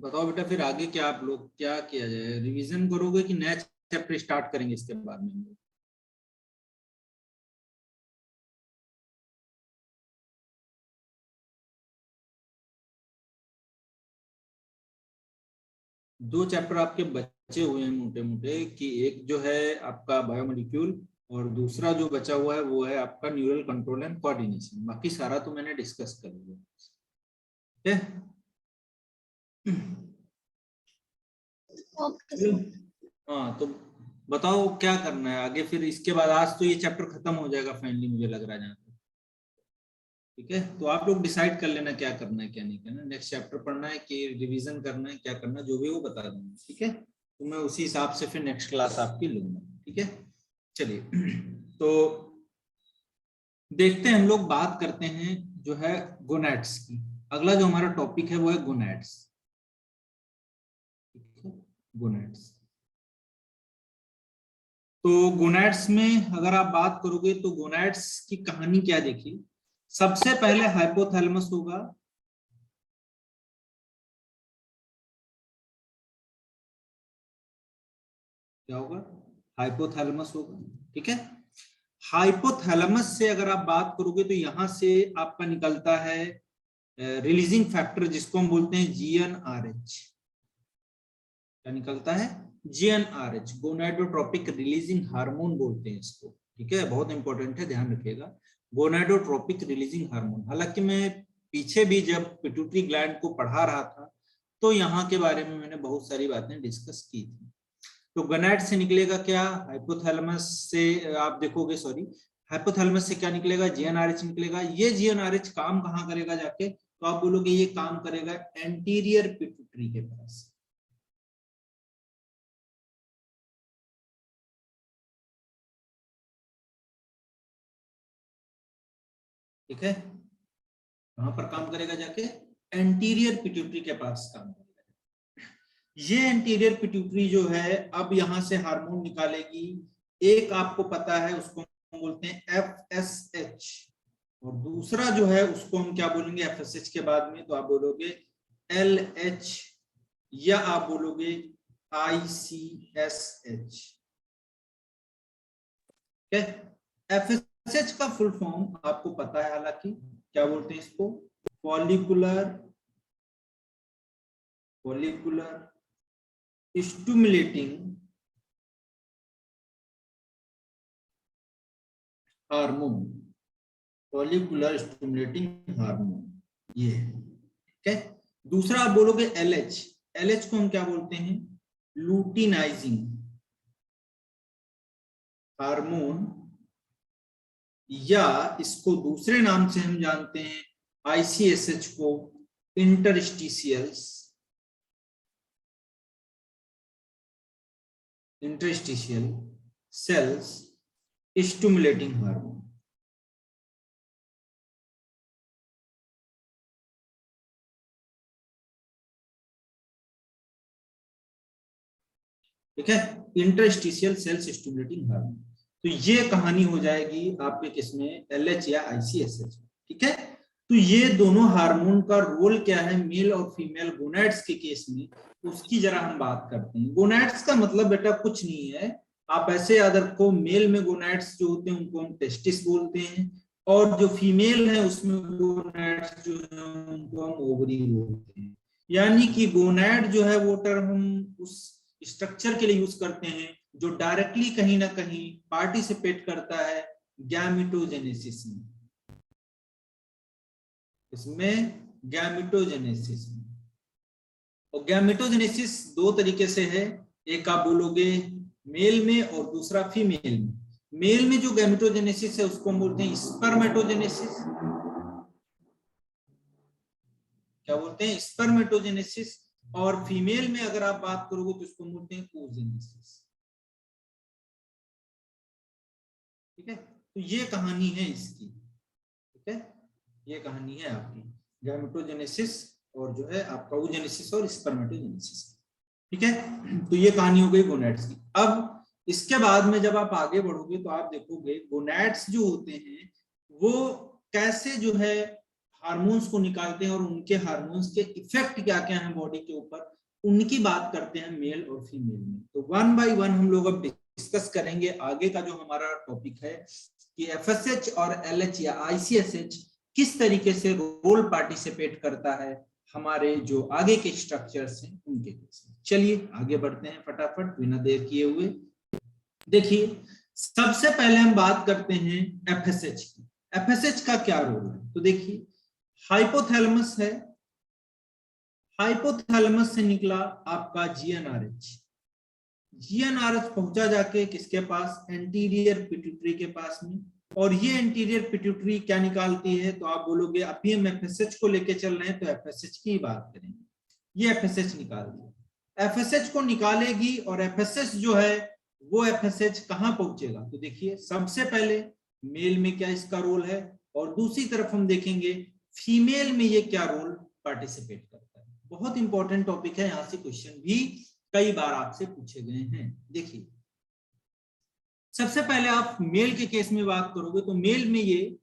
बताओ बेटा, फिर आगे क्या आप लोग क्या किया जाए? रिवीजन करोगे कि नया चैप्टर स्टार्ट करेंगे इसके बाद में? दो चैप्टर आपके बचे हुए हैं मोटे मोटे, कि एक जो है आपका बायोमोलिक्यूल और दूसरा जो बचा हुआ है वो है आपका न्यूरल कंट्रोल एंड कोऑर्डिनेशन। बाकी सारा तो मैंने डिस्कस कर लिया। ठीक है? हाँ, तो बताओ क्या करना है आगे फिर इसके बाद? आज तो ये चैप्टर खत्म हो जाएगा फाइनली, मुझे लग रहा है जहाँ तक। ठीक है, तो आप लोग डिसाइड कर लेना क्या करना है क्या नहीं करना। नेक्स्ट चैप्टर पढ़ना है कि रिवीजन करना है, क्या करना है, जो भी वो बता दूंगा। ठीक है, तो मैं उसी हिसाब से फिर नेक्स्ट क्लास आपकी लूंगा। ठीक है, चलिए। तो देखते हैं, हम लोग बात करते हैं जो है गोनैड्स की। अगला जो हमारा टॉपिक है वो है गोनैड्स। गोनैड्स, तो गोनैड्स में अगर आप बात करोगे तो गोनैड्स की कहानी क्या देखी। सबसे पहले हाइपोथैलेमस होगा, क्या होगा? हाइपोथैलेमस होगा। ठीक है, हाइपोथैलेमस से अगर आप बात करोगे तो यहां से आपका निकलता है रिलीजिंग फैक्टर, जिसको हम बोलते हैं GnRH। क्या निकलता है? GnRH, गोनाडोट्रोपिक रिलीजिंग हार्मोन बोलते हैं इसको। ठीक है, बहुत इंपॉर्टेंट है, ध्यान रखिएगा। Gonadotropic releasing hormone. हालांकि मैं पीछे भी जब पिट्यूटरी ग्लैंड को पढ़ा रहा था तो यहाँ के बारे में मैंने बहुत सारी बातें डिस्कस की थी। तो गोनैड से निकलेगा क्या? हाइपोथैलेमस से आप देखोगे, सॉरी, हाइपोथैलेमस से क्या निकलेगा? GnRH निकलेगा। ये GnRH काम कहाँ करेगा जाके? तो आप बोलोगे ये काम करेगा एंटीरियर पिट्यूटरी के पास। ठीक है, कहां पर काम करेगा जाके? एंटीरियर पिट्यूटरी के पास काम करेगा। ये एंटीरियर पिट्यूटरी जो है अब यहां से हार्मोन निकालेगी। एक आपको पता है, उसको हम बोलते हैं FSH, और दूसरा जो है उसको हम क्या बोलेंगे FSH के बाद में? तो आप बोलोगे LH, या आप बोलोगे ICSH। ठीक है, FSH का फुल फॉर्म आपको पता है, हालांकि क्या बोलते हैं इसको? Follicular stimulating hormone. Follicular stimulating hormone ये है। ठीक है, दूसरा आप बोलोगे LH। LH को हम क्या बोलते हैं? लूटिनाइजिंग हार्मोन, या इसको दूसरे नाम से हम जानते हैं ICSH को, इंटरस्टिशियल सेल्स स्टिमुलेटिंग हार्मोन। ठीक है, इंटरस्टिशियल सेल्स स्टिमुलेटिंग हार्मोन। तो ये कहानी हो जाएगी आपके किसमें? LH या ICSH। ठीक है, तो ये दोनों हार्मोन का रोल क्या है मेल और फीमेल गोनैड्स के केस में, उसकी जरा हम बात करते हैं। गोनैड्स का मतलब बेटा कुछ नहीं है, आप ऐसे याद रखो, मेल में गोनैड्स जो होते हैं उनको हम टेस्टिस बोलते हैं, और जो फीमेल है उसमें गोनैड्स जो है उनको हम ओवरी बोलते हैं। यानी कि गोनैड जो है वो टर्म हम उस स्ट्रक्चर के लिए यूज करते हैं जो डायरेक्टली कहीं ना कहीं पार्टिसिपेट करता है गैमेटोजेनेसिस में। इसमें गैमेटोजेनेसिस में, और गैमेटोजेनेसिस दो तरीके से है, एक आप बोलोगे मेल में और दूसरा फीमेल में। मेल में जो गैमेटोजेनेसिस है उसको हम बोलते हैं स्पर्मेटोजेनेसिस। क्या बोलते हैं? स्पर्मेटोजेनेसिस। और फीमेल में अगर आप बात करोगे तो उसको बोलते हैं ओजेनेसिस। ठीक है, तो ये कहानी है इसकी। ठीक है, ये कहानी है आपकी गैमेटोजेनेसिस और जो है आपका ओजेनेसिस और स्पर्मेटोजेनेसिस। ठीक है, तो ये कहानी हो गई गोनैड्स की। अब इसके बाद में जब आप आगे बढ़ोगे तो आप देखोगे गोनैड्स जो होते हैं वो कैसे जो है हार्मोन्स को निकालते हैं और उनके हार्मोन्स के इफेक्ट क्या क्या हैं बॉडी के ऊपर, उनकी बात करते हैं मेल और फीमेल में। तो वन बाय वन हम लोग अब डिस्कस करेंगे आगे का जो हमारा टॉपिक है कि एफएसएच और एलएच या आईसीएसएच किस तरीके से रोल पार्टिसिपेट करता है हमारे जो आगे के स्ट्रक्चर्स हैं उनके केस में। चलिए आगे बढ़ते हैं फटाफट बिना देर किए हुए। देखिए सबसे पहले हम बात करते हैं एफएसएच की। एफएसएच का क्या रोल है? तो देखिए हाइपोथैलेमस है, हाइपोथैलेमस से निकला आपका जीएनआरएच, जीएनआरएच पहुंचा जाके किसके पास? एंटीरियर पिट्यूटरी के पास में। और ये एंटीरियर पिट्यूटरी क्या निकालती है? तो आप बोलोगे अभी हम एफएसएच को लेके चल रहे हैं तो एफएसएच की बात करेंगे। ये एफएसएच निकाल दिया, एफएसएच को निकालेगी और एफएसएच जो है वो एफएसएच कहां पहुंचेगा? तो देखिए सबसे पहले मेल में क्या इसका रोल है और दूसरी तरफ हम देखेंगे फीमेल में ये क्या रोल पार्टिसिपेट करता है। बहुत इंपॉर्टेंट टॉपिक है, यहां से क्वेश्चन भी कई बार आपसे पूछे गए हैं। देखिए सबसे पहले आप मेल के केस में बात करोगे तो मेल में ये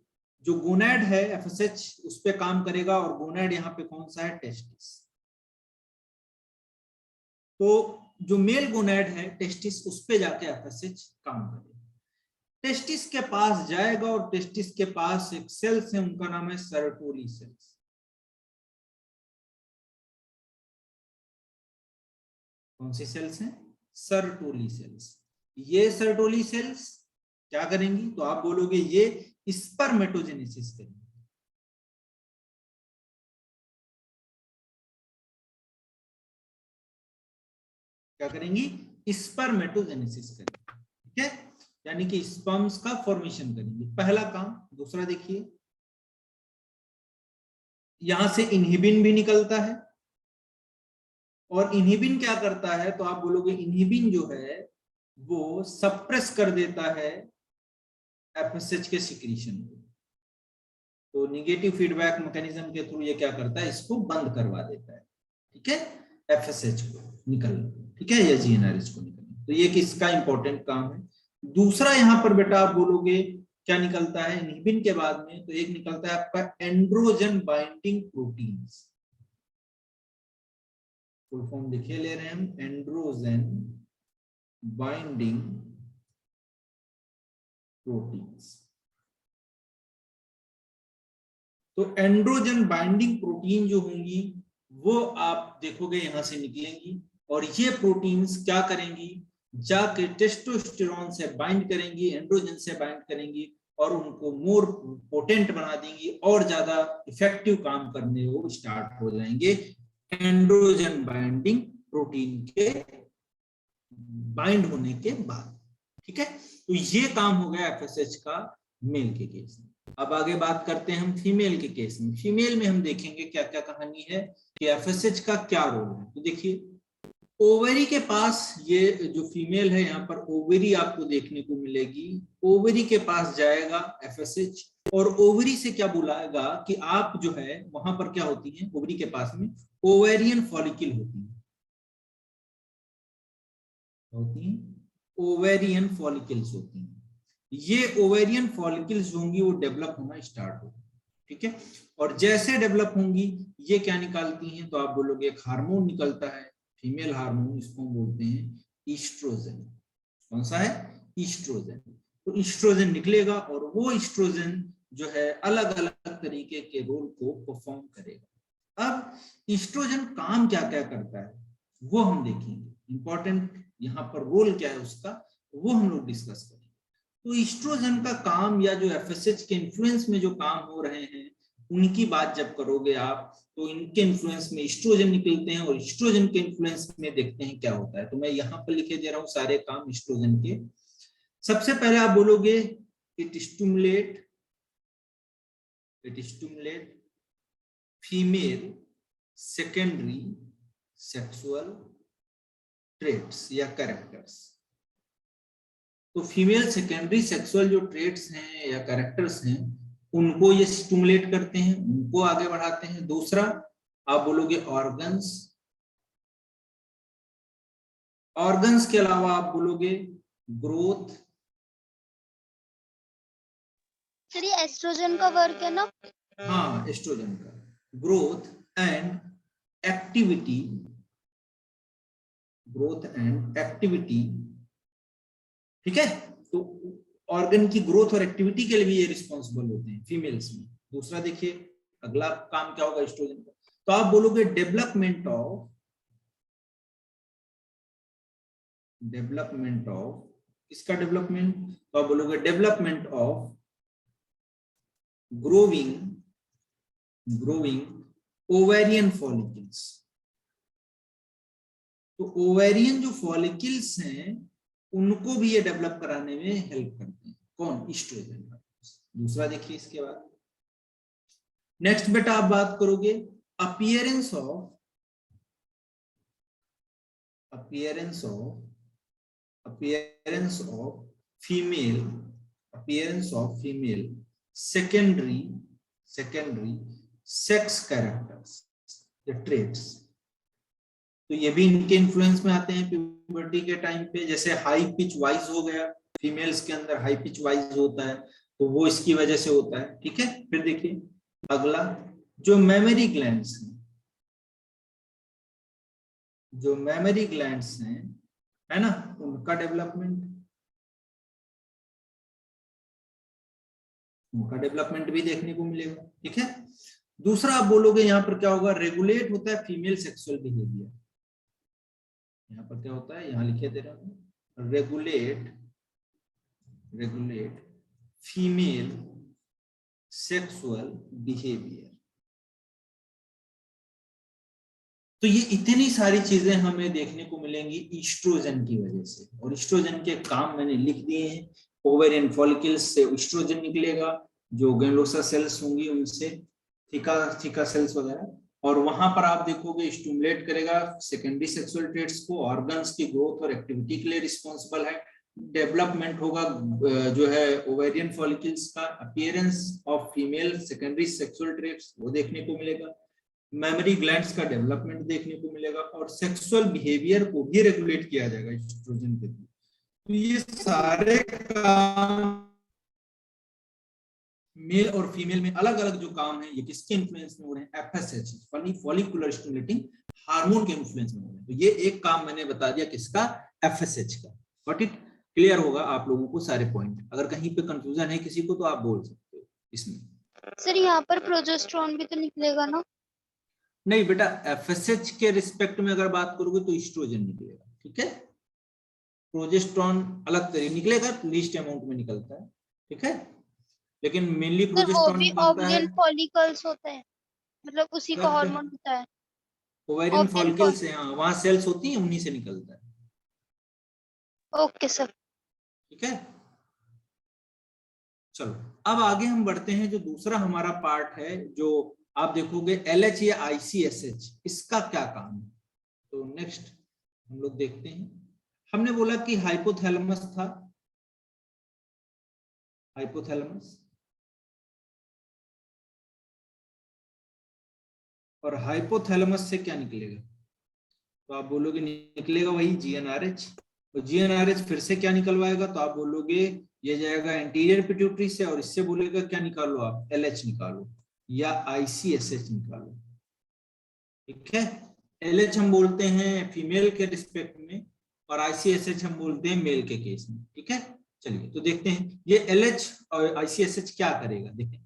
जो गोनैड है एफएसएच उस पे काम करेगा और गोनैड यहाँ पे कौन सा है? टेस्टिस। तो जो मेल गोनैड है टेस्टिस उस पे जाके एफएसएच काम करेगा, टेस्टिस के पास जाएगा और टेस्टिस के पास एक सेल्स है उनका नाम है सर्टोली सेल्स। कौन सी सेल्स हैं? Sertoli cells. ये सर्टोली सेल्स क्या करेंगी? तो आप बोलोगे ये स्पर्मेटोजेनेसिस करेंगे। क्या करेंगी? स्पर्मेटोजेनेसिस करेंगे, ठीक है, यानी कि स्पर्म्स का फॉर्मेशन करेंगे, पहला काम। दूसरा देखिए यहां से इनहिबिन भी निकलता है और इनहिबिन क्या करता है? तो आप बोलोगे इनहिबिन जो है वो सप्रेस कर देता है एफएसएच के सिक्रीशन को। तो नेगेटिव फीडबैक मैकेनिज्म के थ्रू ये क्या करता है? इसको बंद करवा देता है, ठीक है, एफएसएच को निकलना, ठीक है, या जीएनआरएच को निकलना। तो ये किसका इंपॉर्टेंट काम है। दूसरा यहां पर बेटा आप बोलोगे क्या निकलता है इनहिबिन के बाद में? तो एक निकलता है आपका androgen binding proteins. Full form देखिए ले रहे हैं हम, एंड्रोजन बाइंडिंग प्रोटीन्स। तो एंड्रोजन बाइंडिंग प्रोटीन जो होंगी वो आप देखोगे यहां से निकलेंगी और ये प्रोटीन्स क्या करेंगी? जाके टेस्टोस्टेरोन से बाइंड करेंगी, एंड्रोजन से बाइंड करेंगी और उनको मोर पोटेंट बना देंगी और ज्यादा इफेक्टिव काम करने वो स्टार्ट हो जाएंगे एंड्रोजन बाइंडिंग प्रोटीन के बाइंड होने के बाद, ठीक है। तो ये काम हो गया एफएसएच का मेल के केस में। अब आगे बात करते हैं हम फीमेल के केस में। फीमेल में हम देखेंगे क्या क्या कहानी है कि एफएसएच का क्या रोल है। तो देखिए ओवरी के पास ये जो फीमेल है यहाँ पर ओवरी आपको देखने को मिलेगी, ओवरी के पास जाएगा एफएसएच और ओवरी से क्या बुलाएगा कि आप जो है वहां पर क्या होती है ओवरी के पास में ओवेरियन फॉलिकल होती है, ओवेरियन फॉलिकल्स होती हैं। ये ओवेरियन फॉलिकल्स होंगी वो डेवलप होना स्टार्ट होगी, ठीक है, और जैसे डेवलप होंगी ये क्या निकालती हैं? तो आप बोलोगे एक हार्मोन निकलता है, फीमेल हार्मोन, इसको हम बोलते हैं ईस्ट्रोजन। कौन सा है? ईस्ट्रोजन। तो ईस्ट्रोजन निकलेगा और वो ईस्ट्रोजन जो है अलग अलग तरीके के रोल को परफॉर्म करेगा। अब ईस्ट्रोजन काम क्या क्या करता है वो हम देखेंगे, इंपॉर्टेंट यहाँ पर रोल क्या है उसका वो हम लोग डिस्कस करेंगे। तो ईस्ट्रोजन का काम या जो एफएसएच के इन्फ्लुएंस में जो काम हो रहे हैं उनकी बात जब करोगे आप तो इनके इन्फ्लुएंस में ईस्ट्रोजन निकलते हैं और ईस्ट्रोजन के इन्फ्लुएंस में देखते हैं क्या होता है। तो मैं यहाँ पर लिखे दे रहा हूँ सारे काम ईस्ट्रोजन के। सबसे पहले आप बोलोगे it stimulate female secondary sexual traits या कैरेक्टर्स। तो फीमेल सेकेंडरी सेक्सुअल जो ट्रेट्स हैं या कैरेक्टर्स हैं उनको ये स्टिमुलेट करते हैं, उनको आगे बढ़ाते हैं। दूसरा आप बोलोगे ऑर्गन्स, ऑर्गन्स के अलावा आप बोलोगे ग्रोथ। सर ये एस्ट्रोजन का वर्क है ना? हाँ एस्ट्रोजन का growth and activity, growth and activity, ठीक है। तो ऑर्गन की ग्रोथ और एक्टिविटी के लिए भी ये रिस्पॉन्सिबल होते हैं फीमेल्स में। दूसरा देखिए अगला काम क्या होगा एस्ट्रोजन का, तो आप बोलोगे डेवलपमेंट ऑफ इसका डेवलपमेंट, तो आप बोलोगे development of growing ovarian follicles. तो ओवेरियन जो फॉलिकल्स हैं उनको भी ये डेवलप कराने में हेल्प करते हैं, कौन, एस्ट्रोजन। दूसरा देखिए इसके बाद नेक्स्ट बेटा आप बात करोगे appearance of female secondary sex characters या ट्रेट्स। तो ये भी इनके इन्फ्लुएंस में आते हैं प्यूबर्टी के टाइम पे। जैसे हाई पिच वॉइस हो गया, फीमेल्स के अंदर हाई पिच वॉइस होता है, तो वो इसकी वजह से होता है, ठीक है। फिर देखिए अगला जो मेमोरी ग्लैंड्स हैं, है ना, उनका डेवलपमेंट भी देखने को मिलेगा, ठीक है। दूसरा आप बोलोगे यहाँ पर क्या होगा, रेगुलेट होता है फीमेल सेक्सुअल बिहेवियर। यहाँ पर क्या होता है, यहाँ लिखे दे रहा हूँ, रेगुलेट फीमेल सेक्सुअल बिहेवियर। तो ये इतनी सारी चीजें हमें देखने को मिलेंगी ईस्ट्रोजन की वजह से। और ईस्ट्रोजन के काम मैंने लिख दिए हैं, ओवेरियन फॉलिकल्स से ईस्ट्रोजन निकलेगा, जो ग्लैंडोसा सेल्स होंगी उनसे थीका सेल्स वगैरह, और वहां पर आप देखोगे स्टिमुलेट करेगा सेकेंडरी सेक्सुअल ट्रेट्स को, ऑर्गन्स की ग्रोथ और एक्टिविटी के लिए रिस्पॉन्सिबल है। डेवलपमेंट होगा जो है ओवेरियन फॉलिकल्स का, appearance of female secondary sexual traits वो देखने को मिलेगा, मेमोरी ग्लैंड्स का डेवलपमेंट देखने को मिलेगा, और सेक्सुअल बिहेवियर को भी रेगुलेट किया जाएगा एस्ट्रोजन के थ्रू। तो ये सारे काम मेल और फीमेल में अलग अलग जो काम है ये किसके इन्फ्लुएंस में हो रहे हैं, एफएसएच फॉलिकुलर स्टिमुलेटिंग हार्मोन के इन्फ्लुएंस में हो रहे हैं। तो ये एक काम मैंने बता दिया किसका, एफएसएच का। गॉट इट, क्लियर होगा आप लोगों को सारे पॉइंट। अगर कहीं पे कंफ्यूजन है किसी को तो आप बोल सकते हो इसमें। सर यहाँ पर प्रोजेस्टेरोन भी तो निकलेगा ना? नहीं बेटा, एफएसएच के रिस्पेक्ट में अगर बात करोगे तो एस्ट्रोजन निकलेगा, ठीक है। प्रोजेस्टेरोन अलग तरीके निकलेगा, लीस्ट अमाउंट में निकलता है, ठीक है, लेकिन मेनली सर वो प्रोजेस्टेरोन भी निकलता है। ओवरियन फॉलिकल्स होते हैं, मतलब उसी का हार्मोन होता है। ओवेरियन ओवरियन फॉलिकल से, हाँ वहां सेल्स होती हैं, उन्हीं से निकलता है, ओके सर। ठीक है। चलो अब आगे हम बढ़ते हैं, जो दूसरा हमारा पार्ट है जो आप देखोगे एलएच या आईसीएसएच, इसका क्या काम है। तो नेक्स्ट हम लोग देखते हैं। हमने बोला कि हाइपोथैलेमस था, हाइपोथैलेमस, और हाइपोथैलेमस से क्या निकलेगा, तो आप बोलोगे निकलेगा वही जीएनआरएच। तो जीएनआरएच फिर से क्या निकलवाएगा, तो आप बोलोगे ये जाएगा एंटीरियर पिट्यूटरी से, और इससे बोलेगा क्या निकालो आप, एलएच निकालो या आईसीएसएच निकालो, ठीक है। एलएच हम बोलते हैं फीमेल के रिस्पेक्ट में, और आईसीएसएच हम बोलते हैं मेल के केस में, ठीक है। चलिए तो देखते हैं ये एलएच और आईसीएसएच क्या करेगा, देखें।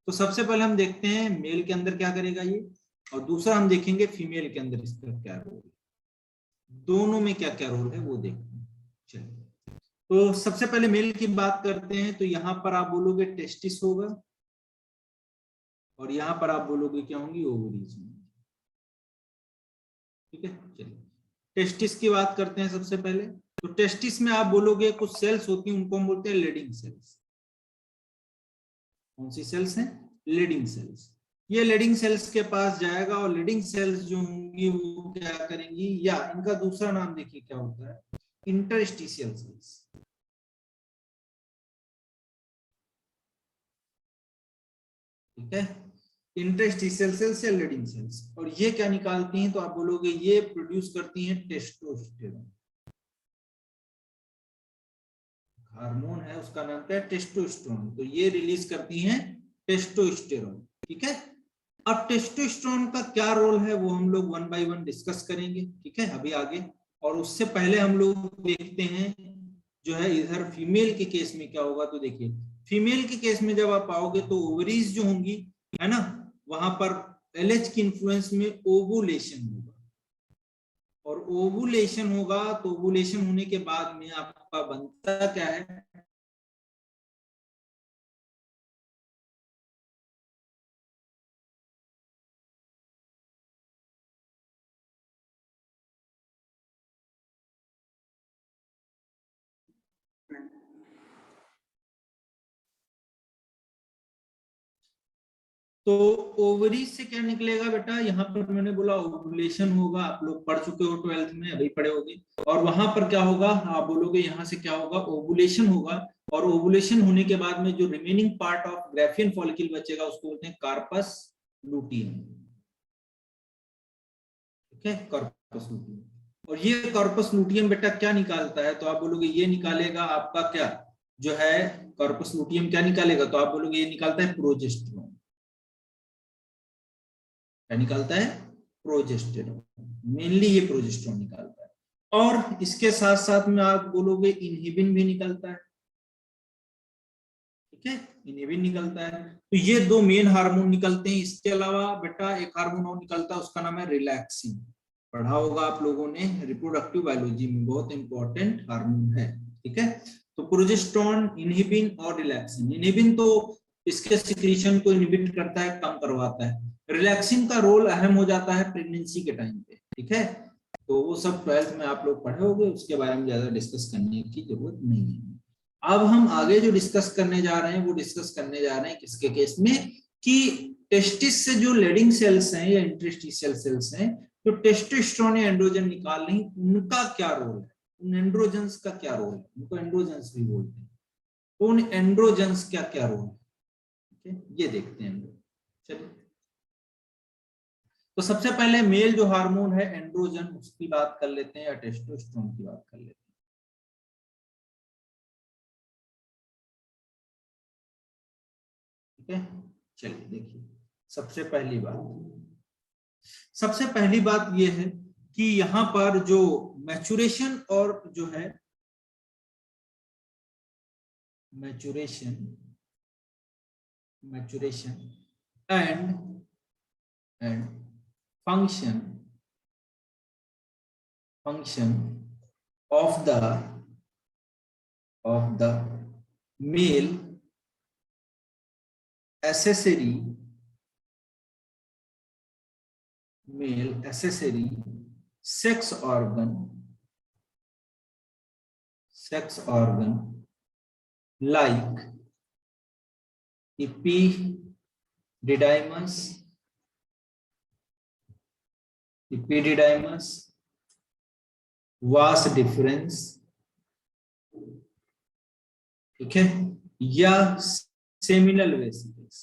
तो सबसे पहले हम देखते हैं मेल के अंदर क्या करेगा ये, और दूसरा हम देखेंगे फीमेल के अंदर इसका क्या रोल है, दोनों में क्या क्या रोल है वो देखते हैं। चलिए तो सबसे पहले मेल की बात करते हैं। तो यहां पर आप बोलोगे टेस्टिस होगा, और यहां पर आप बोलोगे क्या होंगी, ओवरीज, ठीक है। चलिए टेस्टिस की बात करते हैं सबसे पहले। तो टेस्टिस में आप बोलोगे कुछ सेल्स होती हैं, उनको हम बोलते हैं लीडिंग सेल्स। कौन सी सेल्स हैं, लीडिंग सेल्स। ये लीडिंग सेल्स के पास जाएगा, और लीडिंग सेल्स जो होंगी वो क्या करेंगी, या इनका दूसरा नाम देखिए क्या होता है, इंटरस्टिशियल सेल्स, ठीक है। इंटरस्टिशियल सेल्स या लीडिंग सेल्स, और ये क्या निकालती हैं, तो आप बोलोगे ये प्रोड्यूस करती हैं टेस्टोस्टेरोन। हार्मोन है उसका नाम क्या है, टेस्टोस्टेरोन। तो ये रिलीज करती हैं टेस्टोस्टेरोन। ठीक है। अब टेस्टोस्टेरोन का क्या रोल है वो हम लोग 1 बाय 1 डिस्कस करेंगे, ठीक है, अभी आगे। और उससे पहले हम लोग देखते हैं जो है इधर फीमेल के केस में क्या होगा। तो देखिए फीमेल के केस में जब आप आओगे तो ओवरीज जो होंगी, है ना, वहां पर एलएच की इन्फ्लुएंस में ओवुलेशन होगा। और ओवुलेशन होगा तो ओवुलेशन होने के बाद में आपका बनता क्या है, तो ओवरी से क्या निकलेगा बेटा, यहाँ पर मैंने बोला ओवुलेशन होगा, आप लोग पढ़ चुके हो 12th में, अभी पढ़े होगे। और वहां पर क्या होगा, आप बोलोगे यहाँ से क्या होगा, ओवुलेशन होगा। और ओवुलेशन होने के बाद में जो remaining part of Graafian follicle बचेगा उसको बोलते हैं कार्पस लूटियम, ठीक है, कार्पस लूटियम। और ये कार्पस लूटियम बेटा क्या निकालता है, तो आप बोलोगे ये निकालेगा आपका क्या जो है, कार्पस लूटियम क्या निकालेगा, तो आप बोलोगे ये निकालता है प्रोजेस्टेरोन। क्या निकालता है, प्रोजेस्टेरोन, मेनली ये प्रोजेस्टेरोन निकालता है। और इसके साथ साथ में आप बोलोगे इनहिबिन भी निकलता है, ठीक है, इनहिबिन निकलता है। तो ये दो मेन हार्मोन निकलते हैं। इसके अलावा बेटा एक हार्मोन और निकलता है, उसका नाम है रिलैक्सिन। पढ़ा होगा आप लोगों ने रिप्रोडक्टिव बायोलॉजी में, बहुत इंपॉर्टेंट हार्मोन है, ठीक है। तो प्रोजेस्टेरोन, इनहिबिन और रिलैक्सिन। इनहिबिन तो इसके सिक्रीशन को इनहिबिट करता है, कम करवाता है। रिलैक्सिन का रोल अहम हो जाता है प्रेगनेंसी के टाइम पे, ठीक है। तो वो सब 12th में आप लोग पढ़े होंगे, उसके बारे में ज्यादा डिस्कस करने की जरूरत नहीं है। अब हम आगे जो डिस्कस करने जा रहे हैं वो डिस्कस करने जा रहे हैं किसके केस में, कि टेस्टिस से जो लेडिंग सेल्स हैं या इंटरस्टिशियल सेल्स हैं, तो टेस्टोस्टेरोन या एंड्रोजन निकाल रही, उनका क्या रोल है, उन एंड्रोजन्स का क्या रोल है, उनको एंड्रोजन्स भी बोलते हैं। तो उन एंड्रोजन्स क्या क्या रोल है, ठीक है, ये देखते हैं हम लोग। चलिए, तो सबसे पहले मेल जो हार्मोन है एंड्रोजन, उसकी बात कर लेते हैं, या टेस्टोस्टेरोन की बात कर लेते हैं। ठीक है, चलिए देखिए, सबसे पहली बात यह है कि यहां पर जो मैचुरेशन और जो है maturation and function of the male accessory sex organ like epididymis, vas deferens, ठीक है, या सेमिनल वेसिकल्स,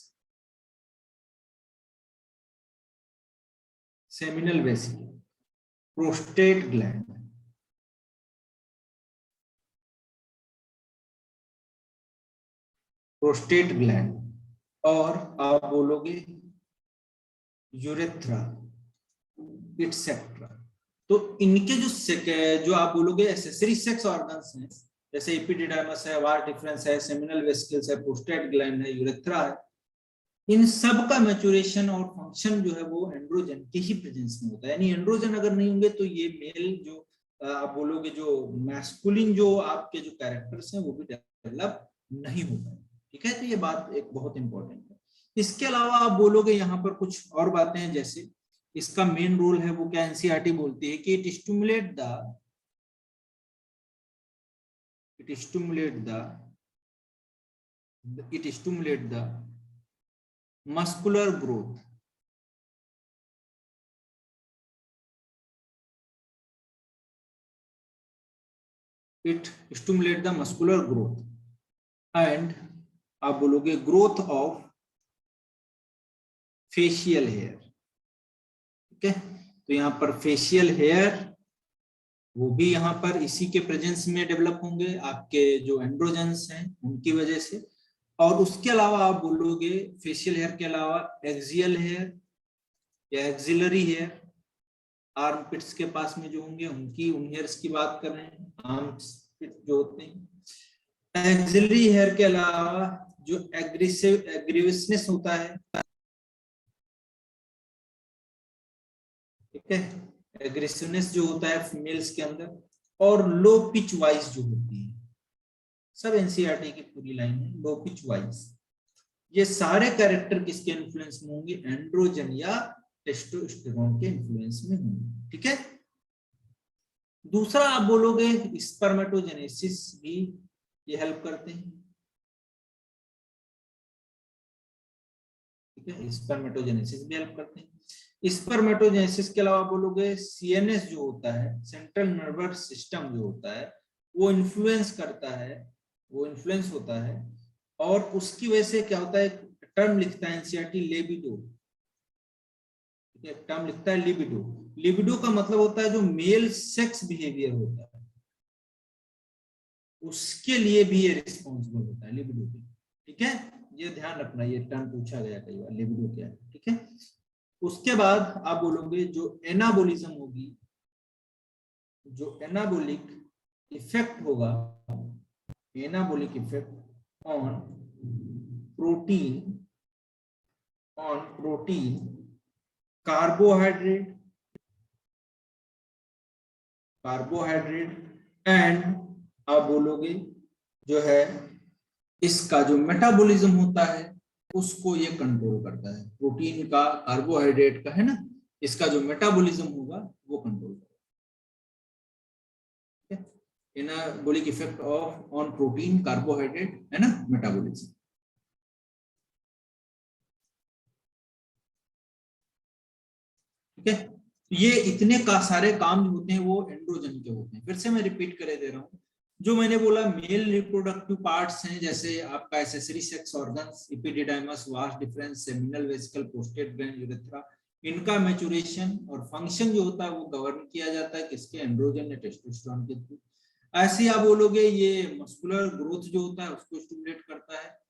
प्रोस्टेट ग्लैंड, और आप बोलोगे यूरेथ्रा इटसेट्रा। तो इनके जो आप बोलोगे एसेसरी सेक्स ऑर्गन्स हैं, जैसे एपिडिडाइमस है, वास डिफरेंस है, सेमिनल वेसिकल्स है, प्रोस्टेट ग्लैंड है, यूरेथ्रा है, इन सब का मैचुरेशन और फंक्शन जो है वो एंड्रोजन के ही प्रेजेंस में होता है। यानी एंड्रोजन अगर नहीं होंगे तो ये मेल जो आप बोलोगे जो मैस्कुलिन जो आपके जो कैरेक्टर्स हैं वो भी डेवलप नहीं हो पाए, ठीक है। तो ये बात एक बहुत इंपॉर्टेंट है। इसके अलावा आप बोलोगे यहाँ पर कुछ और बातें हैं, जैसे इसका मेन रोल है वो क्या, एनसीईआरटी बोलती है कि it stimulate the muscular growth, and आप बोलोगे ग्रोथ ऑफ फेशियल हेयर, ठीक है। तो यहाँ पर फेशियल हेयर वो भी यहाँ पर इसी के प्रेजेंस में डेवलप होंगे, आपके जो एंड्रोजन्स हैं उनकी वजह से। और उसके अलावा आप बोलोगे फेशियल हेयर के अलावा एक्सियल हेयर या एक्सिलरी हेयर, आर्म पिट्स के पास में जो होंगे उनकी, उन हेयर्स की बात कर रहे हैं, आर्म पिट जो होते हैं। एक्सिलरी हेयर के अलावा जो एग्रीसिवनेस होता है, ठीक है, एग्रेसिवनेस जो होता है फीमेल्स के अंदर, और लो पिच वाइज जो होती है, सब एनसीईआरटी की पूरी लाइन है, लो पिच वाइज। ये सारे कैरेक्टर किसके इन्फ्लुएंस में होंगे? एंड्रोजन या टेस्टोस्टेरोन के इन्फ्लुएंस में होंगे, ठीक है। दूसरा आप बोलोगे स्पर्मेटोजेनेसिस भी ये हेल्प करते हैं, ठीक है, स्पर्मेटोजेनेसिस भी हेल्प करते हैं। स्पर्मेटोजेनेसिस के अलावा बोलोगे सीएनएस जो होता है, सेंट्रल नर्वस सिस्टम जो होता है, वो इन्फ्लुएंस करता है, वो इन्फ्लुएंस होता है। और उसकी वजह से क्या होता है, टर्म लिखता है एनसीईआरटी लिबिडो, ठीक है, टर्म लिखता है लिबिडो। लिबिडो का मतलब होता है जो मेल सेक्स बिहेवियर होता है उसके लिए भी ये रिस्पॉन्सिबल होता है, लिबिडो के, ठीक है। ये ध्यान रखना, ये टर्म पूछा गया कई बार, लिबिडो क्या है, ठीक है। उसके बाद आप बोलोगे जो एनाबोलिज्म होगी, जो एनाबोलिक इफेक्ट होगा, anabolic effect on protein, on protein, carbohydrate, carbohydrate and आप बोलोगे जो है इसका जो मेटाबॉलिज्म होता है उसको ये कंट्रोल करता है, प्रोटीन का, कार्बोहाइड्रेट का, है ना, इसका जो मेटाबॉलिज्म होगा वो कंट्रोल करेगा, ठीक है। Anabolic effect of on protein, carbohydrate, है ना, मेटाबॉलिज्म, ठीक है। ये इतने का सारे काम जो होते हैं वो एंड्रोजन के होते हैं। फिर से मैं रिपीट करे दे रहा हूँ, जो मैंने बोला मेल रिप्रोडक्टिव पार्ट्स हैं, जैसे आपका accessory sex organs, epididymis, vas deferens, seminal vesicle, prostate gland, urethra, इनका मैचुरेशन और फंक्शन जो होता है वो गवर्न किया जाता है किसके? एंड्रोजन या टेस्टोस्टेरोन के थ्रू। ऐसे आप बोलोगे ये मस्कुलर ग्रोथ जो होता है उसको स्टिमुलेट करता है,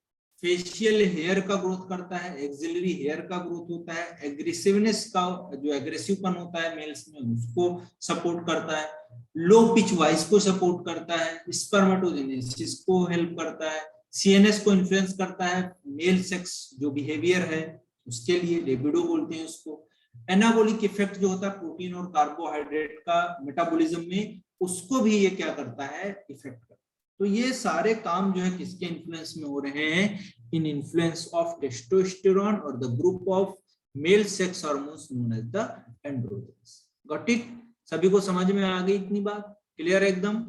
फेशियल हेयर का ग्रोथ करता है, एक्सिलरी हेयर का ग्रोथ होता है, एग्रेसिवनेस का जो एग्रेसिवपन होता है मेल्स में उसको सपोर्ट करता है, लो पिच वॉइस को सपोर्ट करता है, स्पर्मेटोजेनेसिस को हेल्प करता है, सीएनएस को इन्फ्लुएंस करता है, मेल सेक्स जो बिहेवियर है उसके लिए लिबिडो बोलते हैं उसको। एनाबॉलिक इफेक्ट जो होता है प्रोटीन और कार्बोहाइड्रेट का मेटाबॉलिज्म में, उसको भी ये क्या करता है? इफेक्ट करता है। तो ये सारे काम जो है किसके इन्फ्लुएंस में हो रहे हैं? इन इन्फ्लुएंस ऑफ टेस्टोस्टेरोन और the group of male sex hormones known as the androgens. Got it? सभी को समझ में आ गई इतनी बात? क्लियर एकदम?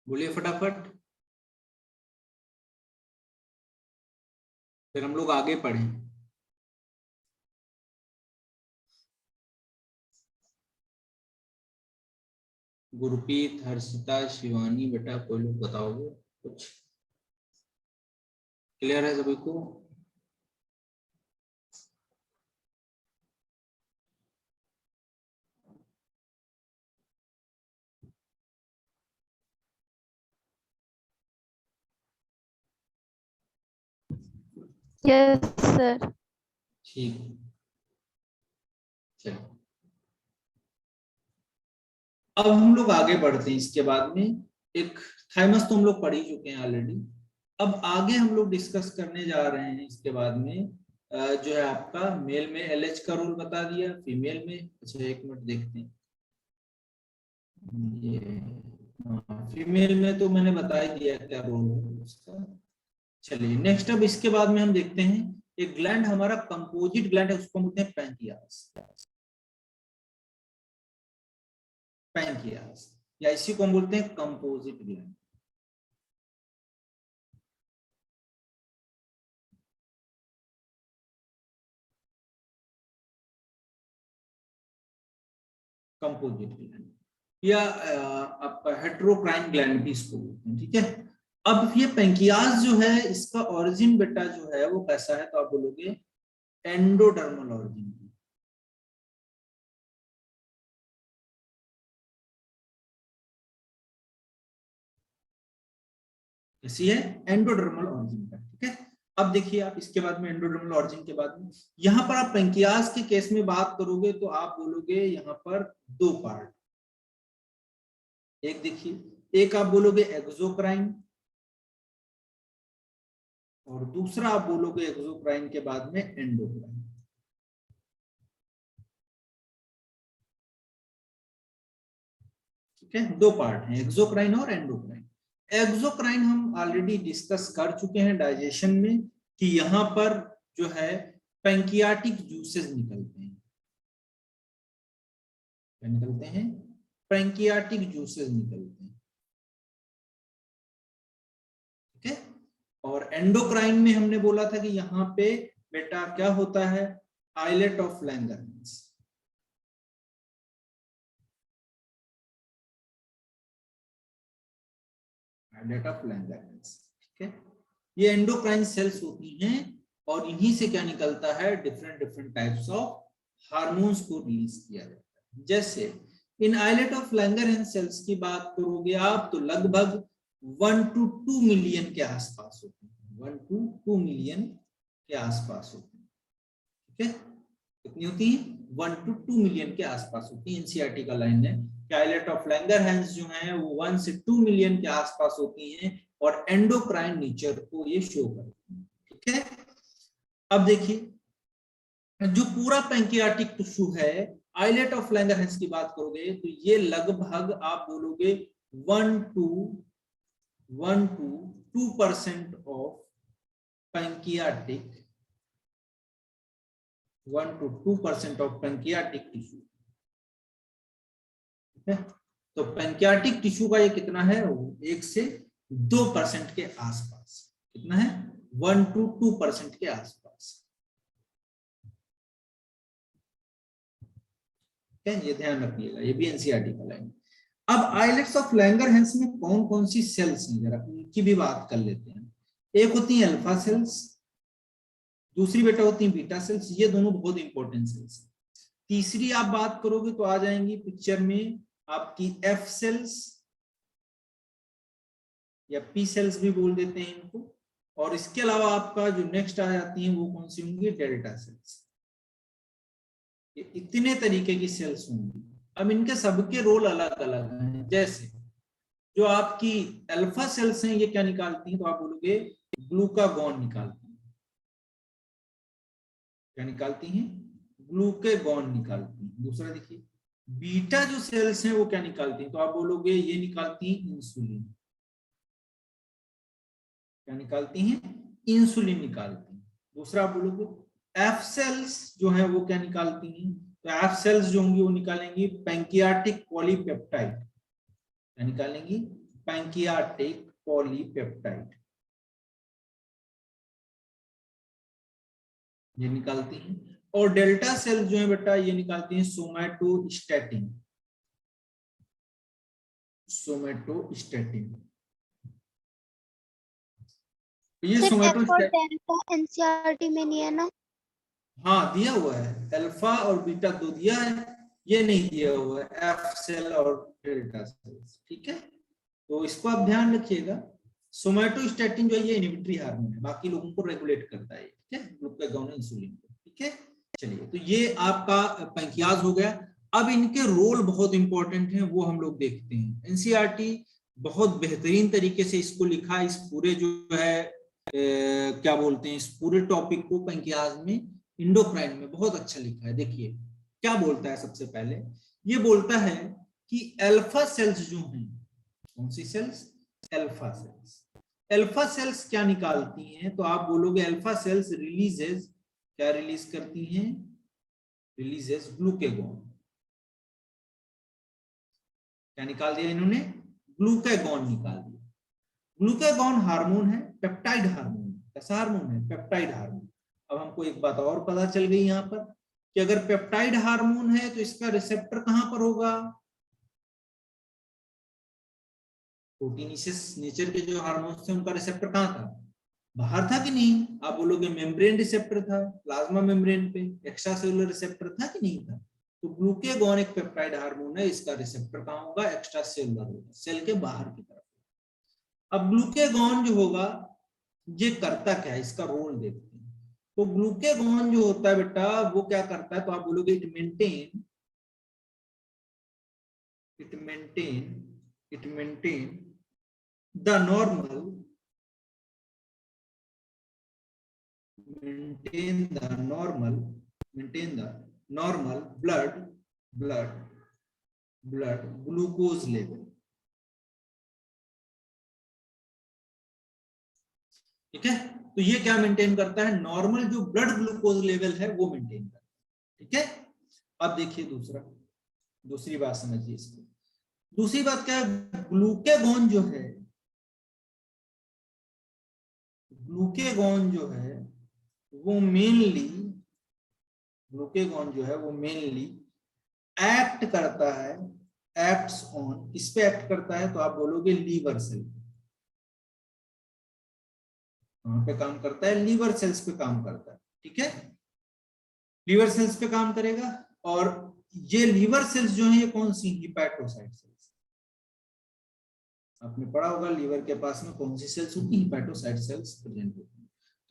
बोलिए फटाफट, फिर हम लोग आगे बढ़े। गुरप्रीत, हर्षिता, शिवानी, बेटा कोई लोग बताओगे कुछ? क्लियर है सभी को? Yes sir. ठीक, चलो अब हम लोग आगे बढ़ते हैं। इसके बाद में एक थाइमस तो हम लोग पढ़ ही चुके हैं ऑलरेडी। अब आगे हम लोग डिस्कस करने जा रहे हैं इसके बाद में जो है आपका मेल में एलएच का रोल बता दिया, फीमेल में, अच्छा एक मिनट देखते हैं ये, फीमेल में तो मैंने बता ही दिया क्या रोल है उसका। चलिए नेक्स्ट, अब इसके बाद में हम देखते हैं एक ग्लैंड हमारा कंपोजिट ग्लैंड है, उसको बोलते हैं पैंक्रियास। पैंक्रियास या इसी को हम बोलते हैं कंपोजिट ग्लैंड। कंपोजिट ग्लैंड, या आपका हेटेरोक्राइन ग्लैंड भी इसको बोलते हैं, ठीक है। अब ये पैंक्रियाज जो है, इसका ओरिजिन बेटा जो है वो कैसा है, तो आप बोलोगे एंडोडर्मल ओरिजिन। कैसी है? एंडोडर्मल ओरिजिन का, ठीक है। अब देखिए आप इसके बाद में, एंडोडर्मल ओरिजिन के बाद में यहाँ पर आप पैंक्रियाज के केस में बात करोगे तो आप बोलोगे यहाँ पर दो पार्ट। एक देखिए, एक आप बोलोगे एक्सोक्राइन, और दूसरा आप बोलोगे एक्सोक्राइन के बाद में एंडोक्राइन। ठीक है, दो पार्ट हैं, एक्सोक्राइन और एंडोक्राइन। एक्सोक्राइन हम ऑलरेडी डिस्कस कर चुके हैं डाइजेशन में, कि यहाँ पर जो है पैंक्रियाटिक जूसेस निकलते हैं। क्या निकलते हैं? पैंक्रियाटिक जूसेस निकलते हैं, ठीक है। और एंडोक्राइन में हमने बोला था कि यहाँ पे बेटा क्या होता है, islet of Langerhans. Islet of Langerhans, ठीक है। ये एंडोक्राइन सेल्स होती हैं, और इन्हीं से क्या निकलता है, different different types of hormones को रिलीज किया जाता है। जैसे इन आइलेट ऑफ लैंगरहैंस सेल्स की बात करोगे आप, तो लगभग 1 to 2 मिलियन के आसपास होते हैं, 1 to 2 मिलियन के आसपास होते हैं, ठीक है। कितनी होती है? 1 to 2 मिलियन के आसपास होती है। एनसीईआरटी का लाइन है कि आइलेट ऑफ लैंगरहैंस जो है वो 1 से 2 मिलियन के आसपास होती हैं, और एंडोक्राइन नेचर को ये शो करती है, ठीक है। अब देखिए, जो पूरा पैंक्रियाटिक टिश्यू है, आइलेट ऑफ लैंगरहैंस की बात करोगे तो ये लगभग आप बोलोगे 1 to 2% of pancreatic, 1 to 2% of pancreatic tissue, ठीक है। तो पैंक्रियाटिक टिश्यू का ये कितना है, 1 से 2% के आसपास। कितना है? 1 to 2% के आसपास, ये ध्यान रखिएगा, ये भी एनसीईआरटी का लाइन। अब आइलेट्स ऑफ लैंगरहैंस में कौन कौन सी सेल्स हैं, जरा उनकी भी बात कर लेते हैं। एक होती है अल्फा सेल्स, दूसरी बेटा होती है बीटा सेल्स, ये दोनों बहुत इंपॉर्टेंट सेल्स हैं। तीसरी आप बात करोगे तो आ जाएंगी पिक्चर में आपकी एफ सेल्स, या पी सेल्स भी बोल देते हैं इनको। और इसके अलावा आपका जो नेक्स्ट आ जाती है वो कौन सी होंगी, डेल्टा सेल्स। ये इतने तरीके की सेल्स होंगी। अब इनके सबके रोल अलग अलग हैं। जैसे जो आपकी अल्फा सेल्स हैं, ये क्या निकालती हैं, तो आप बोलोगे ग्लूकागॉन निकालती हैं। क्या निकालती हैं? ग्लूकागॉन निकालती हैं। दूसरा देखिए, बीटा जो सेल्स हैं वो क्या निकालती हैं, तो आप बोलोगे ये निकालती हैं इंसुलिन। क्या निकालती हैं? इंसुलिन निकालती हैं। दूसरा आप बोलोगे एफ सेल्स जो है वो क्या निकालती हैं, तो एफ सेल्स जो होंगी वो निकालेंगी पैंक्रियाटिक पॉलीपेप्टाइड। क्या निकालेंगी? पैंक्रियाटिक पॉलीपेप्टाइड, ये निकालती हैं। और डेल्टा सेल्स जो है बेटा ये निकालती हैं सोमैटोस्टैटिन। सोमैटोस्टैटिन, ये सोमैटोस्टैटिन एनसीईआरटी में नहीं है ना? हाँ दिया हुआ है, अल्फा और बीटा दो दिया है, ये नहीं दिया हुआ है एफ सेल और डेल्टा सेल्स, ठीक है। तो इसको आप ध्यान रखिएगा। सोमैटोस्टैटिन जो है ये इनहिबिटरी हार्मोन है, बाकी लोगों को रेगुलेट करता है, ठीक है, ग्लूकागॉन इंसुलिन को, ठीक है। चलिए, तो ये आपका पैंक्रियाज हो गया। अब इनके रोल बहुत इंपॉर्टेंट हैं, वो हम लोग देखते हैं। एनसीईआरटी बहुत बेहतरीन तरीके से इसको लिखा है, इस पूरे जो है क्या बोलते हैं, इस पूरे टॉपिक को पैंक्रियाज में, इंडोक्राइन में बहुत अच्छा लिखा है। देखिए क्या बोलता है, सबसे पहले ये बोलता है कि अल्फा सेल्स जो हैं, कौन सी cells? Alpha cells. Alpha cells क्या निकालती हैं, तो आप बोलोगे अल्फा सेल्स रिलीजेस, क्या रिलीज करती हैं? Releases glucagon. क्या निकाल दिया इन्होंने? ग्लूकागॉन निकाल दिया। ग्लूकागॉन हार्मोन है, पेप्टाइड हार्मोन। कैसा हार्मोन है? Peptide hormone. अब हमको एक बात और पता चल गई यहाँ पर कि अगर पेप्टाइड हार्मोन है तो इसका रिसेप्टर कहां पर होगा? प्रोटीनेशियस नेचर के जो हार्मोन्स थे उनका रिसेप्टर कहां था? बाहर था कि नहीं? आप बोलोगे मेम्ब्रेन रिसेप्टर था, प्लाज्मा मेम्ब्रेन पे। एक्स्ट्रा सेलुलर रिसेप्टर था कि नहीं था? तो ग्लूकेगॉन एक पेप्टाइड हार्मोन है, इसका रिसेप्टर कहां होगा? एक्स्ट्रा सेलुलर होगा, सेल के बाहर की तरफ। अब ग्लूकेगॉन जो होगा ये करता क्या है, इसका रोल देखते हैं। तो ग्लूकेगॉन जो होता है बेटा वो क्या करता है? तो आप बोलोगे it maintain the normal blood glucose level। ठीक है, तो ये क्या मेंटेन करता है? नॉर्मल जो ब्लड ग्लूकोज लेवल है वो मेंटेन करता है। ठीक है, अब देखिए दूसरी बात समझिए इसको। दूसरी बात क्या है? ग्लूकेगॉन जो है वो मेनली एक्ट करता है, एक्ट्स ऑन, किस पे एक्ट करता है? तो आप बोलोगे लीवर सेल। कहां पे काम करता है? लीवर सेल्स पे काम करता है। ठीक है, लीवर सेल्स पे काम करेगा। और ये लीवर सेल्स जो है ये कौन सी? Hepatocyte sales. आपने पढ़ा होगा लीवर के पास में कौन सी सेल्स होती है? हिपैटोसाइट सेल्स प्रेजेंट होती है।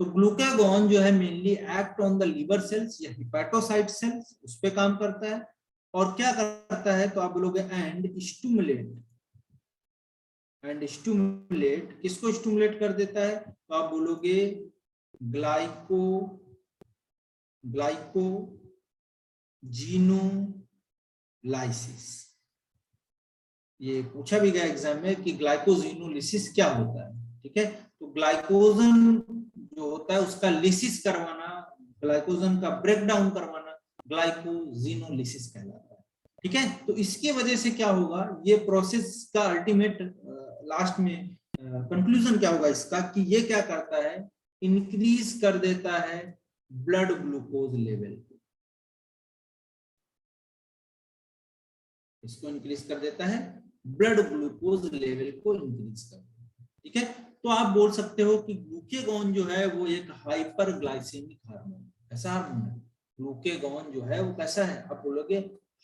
तो ग्लूकागॉन जो है mainly act on the liver cells या हिपैटोसाइट सेल्स, उस पे काम करता है। और क्या करता है? तो आप बोलोगे एंड स्टिमुलेट, किसको स्टिमुलेट कर देता है? तो आप बोलोगे ग्लाइकोजीनोलाइसिस। ये पूछा भी गया एग्जाम में कि ग्लाइकोजीनोलिसिस क्या होता है। ठीक है, तो ग्लाइकोजन जो होता है उसका लिसिस करवाना, ग्लाइकोजन का ब्रेकडाउन करवाना ग्लाइकोजीनोलिसिस कहलाता है। ठीक है, तो इसकी वजह से क्या होगा? ये प्रोसेस का अल्टीमेट लास्ट में कंक्लूजन क्या होगा इसका? कि ये क्या करता है? इंक्रीज कर देता है ब्लड ग्लूकोज लेवल को। इसको इंक्रीज कर देता है, ब्लड ग्लूकोज लेवल को इंक्रीज कर देता है। ठीक है, तो आप बोल सकते हो कि ग्लूकेगॉन जो है वो एक हाइपरग्लाइसेमिक हार्मोन, ऐसा हार्मोन है। ग्लूकेगॉन जो है वो कैसा है? आप बोलोगे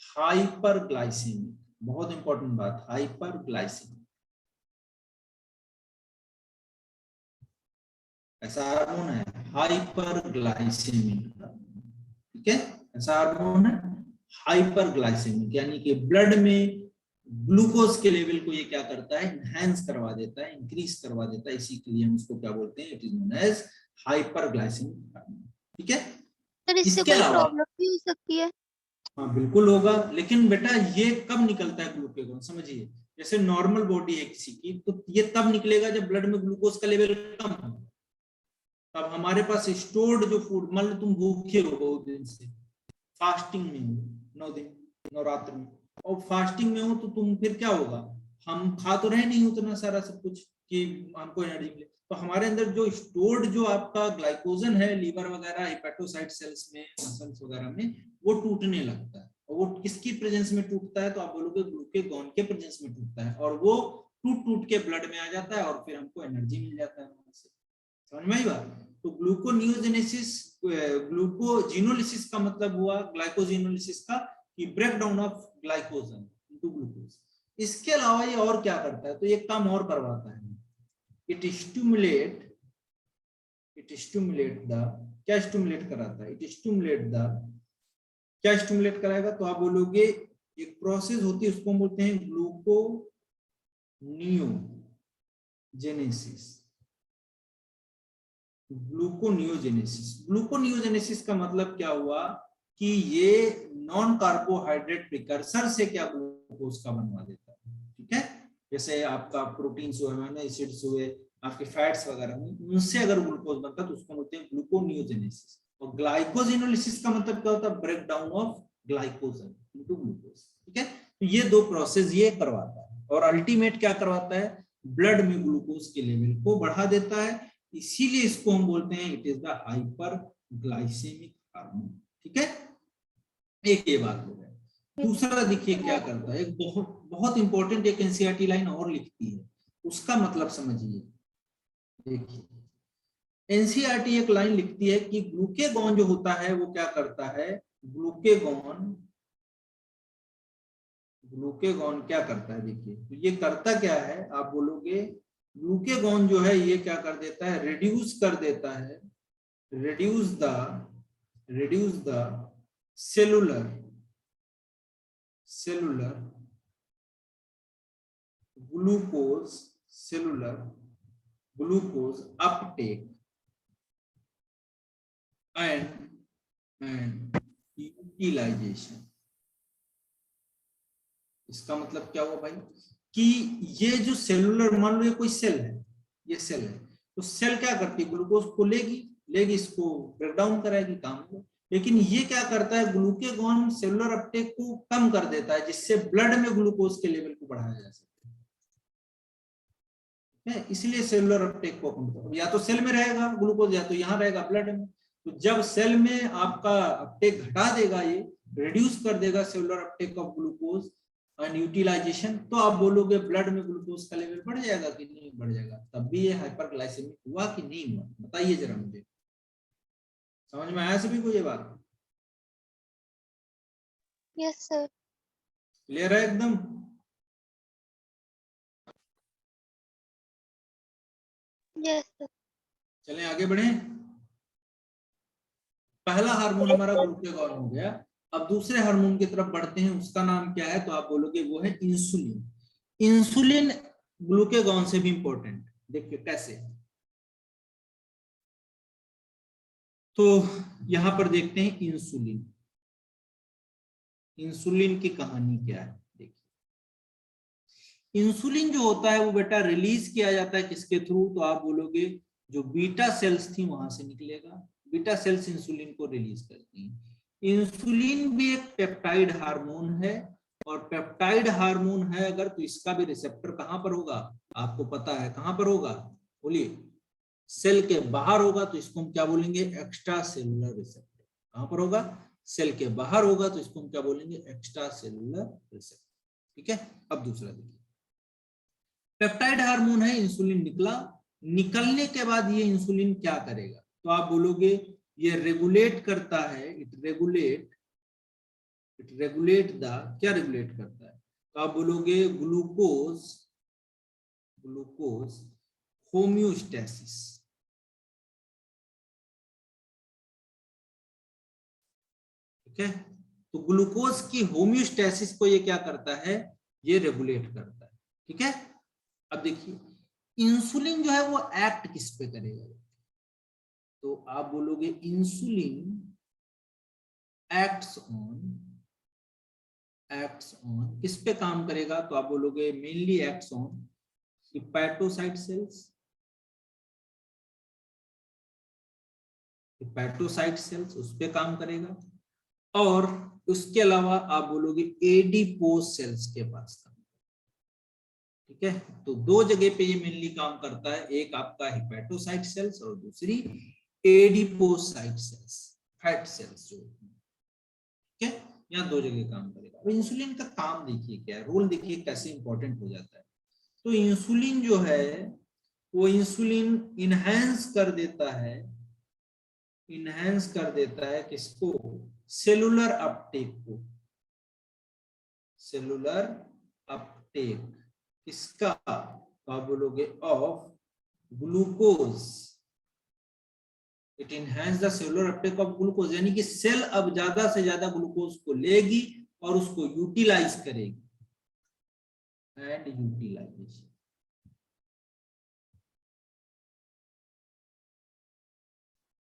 हाइपरग्लाइसेमिक। बहुत इंपॉर्टेंट बात, हाइपरग्लाइसेमिक ऐसा हार्मोन है, हाइपरग्लाइसेमिक। ठीक है, ऐसा हार्मोन है हाइपरग्लाइसेमिक, यानी कि ब्लड में ग्लूकोज के लेवल को ये क्या करता है? एनहांस करवा देता है, इंक्रीज करवा देता है। इसी के लिए हम इसको क्या बोलते हैं? It is known as hyperglycaemic hormone. ठीक है, सर इससे इसके कोई अलावा प्रॉब्लम भी हो सकती है? हाँ बिल्कुल होगा, लेकिन बेटा ये कब निकलता है ग्लूकेगॉन? समझिए, जैसे नॉर्मल बॉडी है किसी की, तो ये तब निकलेगा जब ब्लड में ग्लूकोज का लेवल कम हो। तब हमारे पास स्टोर्ड जो फूड, मान लो तुम भूखे हो बहुत दिन से, फास्टिंग में हो 9 दिन नवरात्र में, और फास्टिंग में हो तो तुम फिर क्या होगा? हम खा तो रहे नहीं उतना सारा सब कुछ कि हमको एनर्जी मिले, तो हमारे अंदर जो स्टोर्ड जो आपका ग्लाइकोजन है लीवर वगैरह हिपैटोसाइट सेल्स में, मसल्स वगैरह में, वो टूटने लगता है। और वो किसकी प्रेजेंस में टूटता है? तो आप बोलोगे ग्लूकेगॉन के प्रेजेंस में टूटता है, और वो टूट के ब्लड में आ जाता है और फिर हमको एनर्जी मिल जाता है वहां से। समझ में आई बात? तो ग्लूकोजीनोलिसिस का मतलब हुआ ग्लाइकोजीनोलिसिस का कि break down of glycogen into glucose. इसके अलावा ये और क्या करता है? तो एक काम और करवाता है, इट स्टिमुलेट द, क्या स्टिमुलेट कराता है? क्या स्टिमुलेट कराएगा? तो आप बोलोगे एक प्रोसेस होती है उसको बोलते हैं ग्लूकोनियोजेनेसिस का मतलब क्या हुआ? कि ये नॉन कार्बोहाइड्रेट प्रिकर्सर से क्या ग्लूकोज का बनवा देता है। ठीक है, जैसे आपका प्रोटीन्स हुए, अमीनो एसिड्स हुए, आपके फैट्स वगैरह हुए, उनसे अगर ग्लूकोज बनता है तो उसको बोलते हैं ग्लूकोनियोजेनेसिस। और ग्लाइकोजिनोलिसिस का मतलब क्या होता है? Break down of glycogen into glucose. ठीक है, तो ये दो प्रोसेस ये करवाता है, और अल्टीमेट क्या करवाता है? ब्लड में ग्लूकोज के लेवल को बढ़ा देता है। इसीलिए इसको हम बोलते हैं it is the hyperglycaemic hormone. ठीक है, एक ये बात हो गया। दूसरा देखिए क्या करता है, एक बहुत बहुत इंपॉर्टेंट एक एनसीईआरटी लाइन और लिखती है, उसका मतलब समझिए। देखिए एनसीईआरटी एक लाइन लिखती है कि ग्लूकेगॉन जो होता है वो क्या करता है, ग्लूकेगॉन क्या करता है। देखिए तो ये करता क्या है, आप बोलोगे ग्लूकेगॉन जो है ये क्या कर देता है, रिड्यूस कर देता है, reduce the cellular glucose uptake and utilization। इसका मतलब क्या हुआ भाई, कि ये जो सेलुलर, मान लो ये कोई सेल है, ये सेल है, तो सेल क्या करती है, ग्लूकोज को लेगी इसको ब्रेक डाउन कराएगी, काम को। लेकिन ये क्या करता है, ग्लूकेगॉन सेलुलर अपटेक को कम कर देता है, जिससे ब्लड में ग्लूकोज के लेवल को बढ़ाया जा सकता है, इसलिए सेलुलर अपटेक को कम करता है। या तो सेल में रहेगा ग्लूकोज, या तो यहाँ रहेगा ब्लड में। तो जब सेल में आपका अपटेक घटा देगा, ये रिड्यूस कर देगा cellular uptake of glucose and utilisation, तो आप बोलोगे ब्लड में ग्लूकोज का लेवल बढ़ जाएगा कि नहीं बढ़ जाएगा। तब भी ये हाइपरग्लाइसेमिक हुआ कि नहीं हुआ, बताइए जरा मुझे, समझ में आया सभी को ये बात? Yes sir. क्लियर है एकदम? Yes sir. चलें आगे बढ़े। पहला हार्मोन हमारा ग्लूकेगॉन हो गया। अब दूसरे हार्मोन की तरफ बढ़ते हैं, उसका नाम क्या है, तो आप बोलोगे वो है इंसुलिन। इंसुलिन ग्लूकेगॉन से भी इंपॉर्टेंट, देखिए कैसे। तो यहां पर देखते हैं इंसुलिन, इंसुलिन की कहानी क्या है। देखिए इंसुलिन जो होता है वो बेटा रिलीज किया जाता है किसके थ्रू, तो आप बोलोगे जो बीटा सेल्स थी वहां से निकलेगा, बीटा सेल्स इंसुलिन को रिलीज करती हैं। इंसुलिन भी एक पेप्टाइड हार्मोन है, और पेप्टाइड हार्मोन है अगर, तो इसका भी रिसेप्टर कहां पर होगा, आपको पता है कहां पर होगा, बोलिए। सेल के बाहर होगा, तो इसको हम क्या बोलेंगे, एक्स्ट्रा सेलुलर रिसेप्टर। कहां पर होगा, सेल के बाहर होगा, तो इसको हम क्या बोलेंगे, एक्स्ट्रा सेलुलर रिसेप्टर। ठीक है। अब दूसरा देखिए, पेप्टाइड हार्मोन है, इंसुलिन निकला, निकलने के बाद ये इंसुलिन क्या करेगा, तो आप बोलोगे ये रेगुलेट करता है, इट रेगुलेट द, क्या रेगुलेट करता है, तो आप बोलोगे ग्लूकोज होम्योस्टेसिस। ठीक है, तो ग्लूकोज की होम्योस्टेसिस को ये क्या करता है, ये रेगुलेट करता है। ठीक है। अब देखिए इंसुलिन जो है वो एक्ट किस पे करेगा, तो आप बोलोगे इंसुलिन एक्ट्स ऑन किस पे काम करेगा, तो आप बोलोगे mainly acts on hepatocyte cells, उस पे काम करेगा। और उसके अलावा आप बोलोगे एडिपोज सेल्स के पास काम। ठीक है, तो दो जगह पे ये मेनली काम करता है, एक आपका हिपैटोसाइट सेल्स और दूसरी एडिपोसाइट सेल्स, फैट सेल्स जो। ठीक है, यहाँ दो जगह काम करेगा। अब इंसुलिन का काम देखिए क्या है, रोल देखिए कैसे इंपॉर्टेंट हो जाता है। तो इंसुलिन जो है वो इंसुलिन इनहेंस कर देता है किसको, सेलुलर अपटेक को, सेलुलर अपटेक किसका, तो आप बोलोगे of glucose, it enhance the cellular uptake of glucose, यानी कि सेल अब ज्यादा से ज्यादा ग्लूकोज को लेगी और उसको यूटिलाइज करेगी, एंड यूटिलाइजेशन।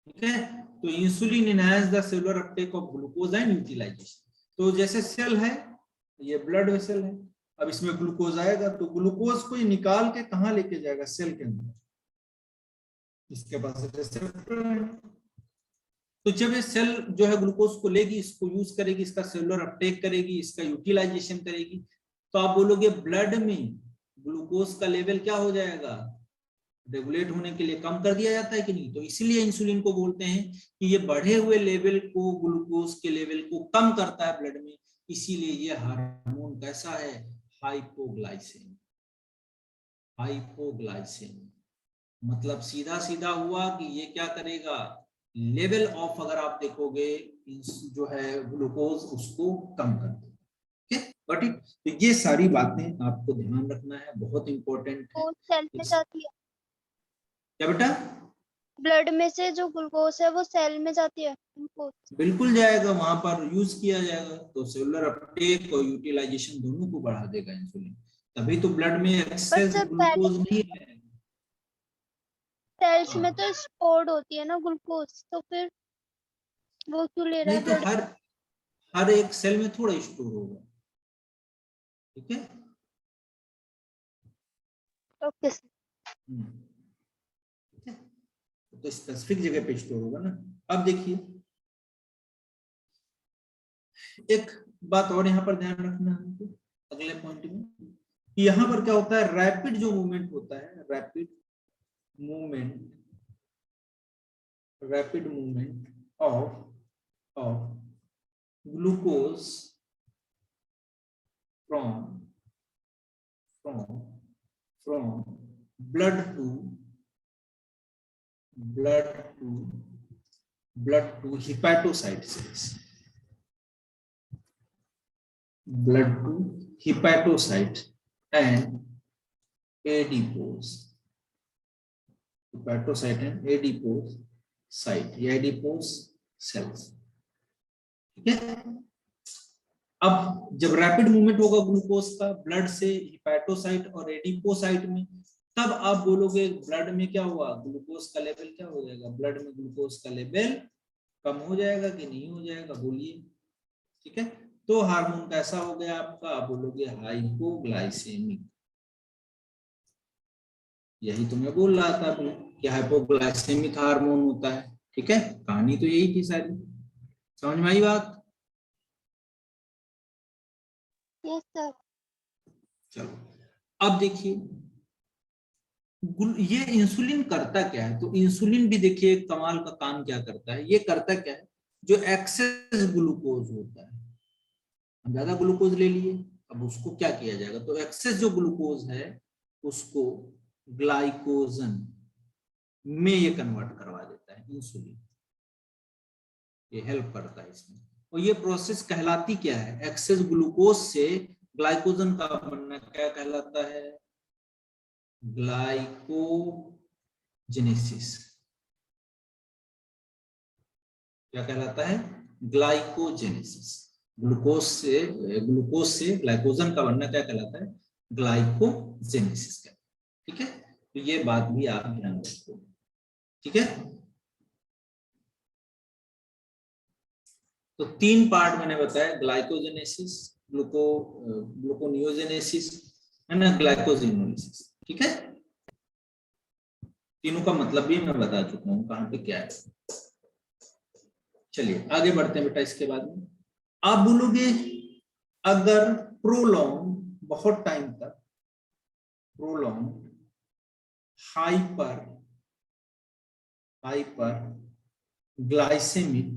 ठीक है, तो insulin enhance the cellular uptake of glucose and utilisation. तो जैसे सेल है, ये ब्लड वेसल है, अब इसमें ग्लूकोज आएगा, तो ग्लूकोज को ये निकाल के कहां लेके जाएगा, सेल के अंदर, इसके पास रिसेप्टर है। तो जब ये सेल जो है ग्लूकोज को लेगी, इसको यूज करेगी, इसका सेलुलर अपटेक करेगी, इसका यूटिलाइजेशन करेगी, तो आप बोलोगे ब्लड में ग्लूकोज का लेवल क्या हो जाएगा, रेगुलेट होने के लिए कम कर दिया जाता है कि नहीं। तो इसीलिए इंसुलिन को बोलते हैं कि ये बढ़े हुए लेवल को, ग्लूकोज के लेवल को कम करता है ब्लड में, इसीलिए ये हार्मोन कैसा है, हाइपोग्लाइसेमिक। हाइपोग्लाइसेमिक मतलब सीधा सीधा हुआ कि ये क्या करेगा, लेवल ऑफ, अगर आप देखोगे जो है ग्लूकोज, उसको कम कर देगा। बट तो ये सारी बातें आपको ध्यान रखना है, बहुत इंपॉर्टेंट है। वो सेल में जाती है, क्या बेटा? ब्लड में से जो ग्लूकोज है वो सेल में जाती है ग्लूकोज। बिल्कुल जाएगा, वहां पर यूज किया जाएगा, तो सेलुलर अपटेक और यूटिलाइजेशन दोनों को बढ़ा देगा इंसुलिन। तभी तो ब्लड में पर एक्सेस सर पहले ग्लूकोज नहीं है। सेल्स में हाँ, तो स्टोर्ड होती है ना ग्लूकोज, तो फिर वो क्यों ले रहा नहीं है तो ब्लड? हर एक सेल में थोड़ा स्टोर होगा, ठीक है। Okay sir. ठीक है, तो स्पेसिफिक जगह पे स्टोर होगा ना। अब देखिए एक बात और यहाँ पर ध्यान रखना है हमको, अगले पॉइंट में, यहाँ पर क्या होता है, रैपिड जो मूवमेंट होता है, rapid movement of glucose from blood to hepatocyte cells, blood to hepatocyte and adipose, hepatocyte and adipose site या adipose cells, ठीक है। अब जब रैपिड मूवमेंट होगा ग्लूकोज का ब्लड से हिपैटोसाइट और एडिपोसाइट में, तब आप बोलोगे ब्लड में क्या हुआ, ग्लूकोज का लेवल क्या हो जाएगा, ब्लड में ग्लूकोज का लेवल कम हो जाएगा कि नहीं हो जाएगा, बोलिए, ठीक है। तो हार्मोन कैसा हो गया आपका, आप बोलोगे हाइपोग्लाइसेमिक। यही तो मैं बोल रहा था अभी कि हाइपोग्लाइसेमिक हार्मोन होता है, ठीक है। कहानी तो यही थी सारी, समझ में आई बात? Yes sir. चलो अब देखिए ये इंसुलिन करता क्या है। तो इंसुलिन भी देखिए कमाल का काम क्या करता है, ये करता क्या है, जो एक्सेस ग्लूकोज होता है, हम ज्यादा ग्लूकोज ले लिए, अब उसको क्या किया जाएगा, तो एक्सेस जो ग्लूकोज है उसको ग्लाइकोजन में ये कन्वर्ट करवा देता है इंसुलिन, ये हेल्प करता है इसमें। और ये प्रोसेस कहलाती क्या है, एक्सेस ग्लूकोज से ग्लाइकोजन का बनना क्या कहलाता है, ग्लाइकोजेनेसिस। क्या कहलाता है, ग्लाइकोजेनेसिस। ग्लूकोज से ग्लाइकोजन का बनना क्या कहलाता है, ग्लाइकोजेनेसिस का, ठीक है। तो ये बात भी आप ध्यान रखो, ठीक है। तो 3 पार्ट मैंने बताया, ग्लाइकोजेनेसिस, ग्लूकोनियोजेनेसिस है ना, ग्लाइकोजेनोलिसिस, ठीक है। तीनों का मतलब भी मैं बता चुका हूं कहां पे क्या है। चलिए आगे बढ़ते हैं बेटा। इसके बाद में आप बोलोगे अगर प्रोलॉन्ग, बहुत टाइम तक prolong hyper glycaemic,